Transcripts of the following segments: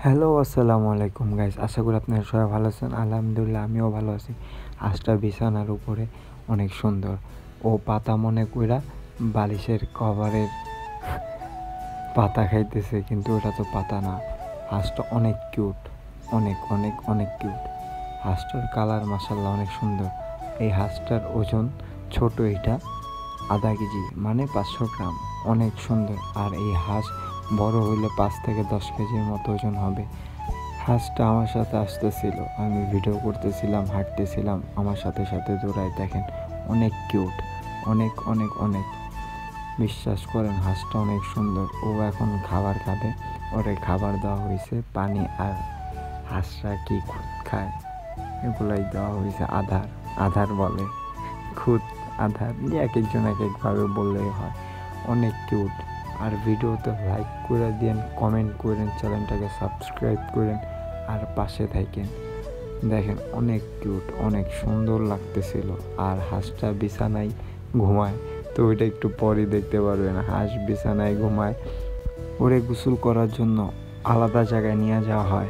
Hello, আসসালামু আলাইকুম guys. আশা করি আপনারা সবাই ভালো আছেন। আলহামদুলিল্লাহ আমিও ভালো আছি। হাঁসটা বিছানার উপরে অনেক সুন্দর। ও পাতা মনে কইরা বালিশের কভারের পাতা খাইতেছে, কিন্তু ওটা তো পাতা না। হাঁসটা অনেক কিউট, অনেক অনেক অনেক কিউট। হাঁসটার কালার মাশাআল্লাহ অনেক সুন্দর। এই হাঁসটার ওজন ছোট, এটা আধা কেজি মানে 500 গ্রাম, অনেক সুন্দর। আর এই হাঁস বড় হইলে 5 থেকে 10 কেজির মতো ওজন হবে। হাঁসটা আমার সাথে আসতেছিল, আমি ভিডিও করতেছিলাম, হাঁটতেছিলাম, আমার সাথে সাথে দৌড়ায়। দেখেন অনেক কিউট, অনেক অনেক অনেক। বিশ্বাস করেন হাঁসটা অনেক সুন্দর। ও এখন খাবার খাবে, ওরে খাবার দেওয়া হয়েছে পানি আর হাঁসরা কি খুদ খায় এগুলাই দেওয়া হয়েছে। আধার আধার বলে, খুদ আধার, এক একজন এক একভাবে বললেই হয়। অনেক কিউট। আর ভিডিওতে লাইক করে দিন, কমেন্ট করেন, চ্যানেলটাকে সাবস্ক্রাইব করেন আর পাশে থাকেন। দেখেন অনেক কিউট, অনেক সুন্দর লাগতেছিল। আর হাঁসটা বিছানায় ঘুমায়, তো ওইটা একটু পরে দেখতে পারবেন। হাঁস বিছানায় ঘুমায়, ওরে গোসল করার জন্য আলাদা জায়গায় নিয়ে যাওয়া হয়,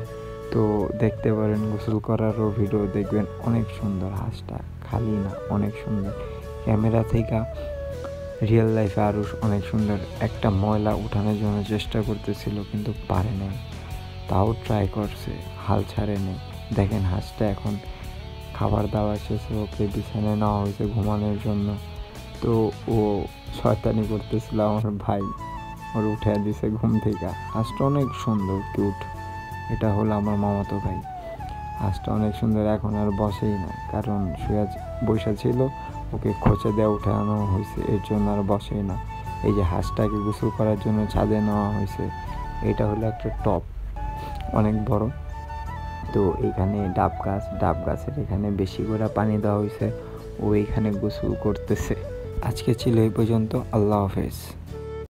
তো দেখতে পারেন। গোসল করারও ভিডিও দেখবেন। অনেক সুন্দর হাঁসটা, খালি না, অনেক সুন্দর। ক্যামেরা থেকে রিয়েল লাইফে আরও অনেক সুন্দর। একটা ময়লা উঠানোর জন্য চেষ্টা করতেছিল, কিন্তু পারে নাই, তাও ট্রাই করছে, হাল ছাড়ে নেই। দেখেন হাঁসটা এখন খাবার দাবার শেষে ওকে বিছানায় নেওয়া হয়েছে ঘুমানোর জন্য। তো ও শয়তানি করতেছিল, আমার ভাই ওর উঠে দিছে ঘুম থেকে। হাঁসটা অনেক সুন্দর কিউট। এটা হলো আমার মামাতো ভাই। হাঁসটা অনেক সুন্দর। এখন আর বসেই না, কারণ বসা ছিল, ওকে খোঁচা দেওয়া উঠে আনা হয়েছে, এর জন্য আর বসেই না। এই যে হাঁসটাকে গোসল করার জন্য ছাদে নেওয়া হয়েছে। এটা হলো একটা টব, অনেক বড়। তো এখানে ডাব গাছের এখানে বেশি করে পানি দেওয়া হয়েছে। ও এখানে গোসল করতেছে। আজকে ছিল এই পর্যন্ত। আল্লাহ হাফেজ।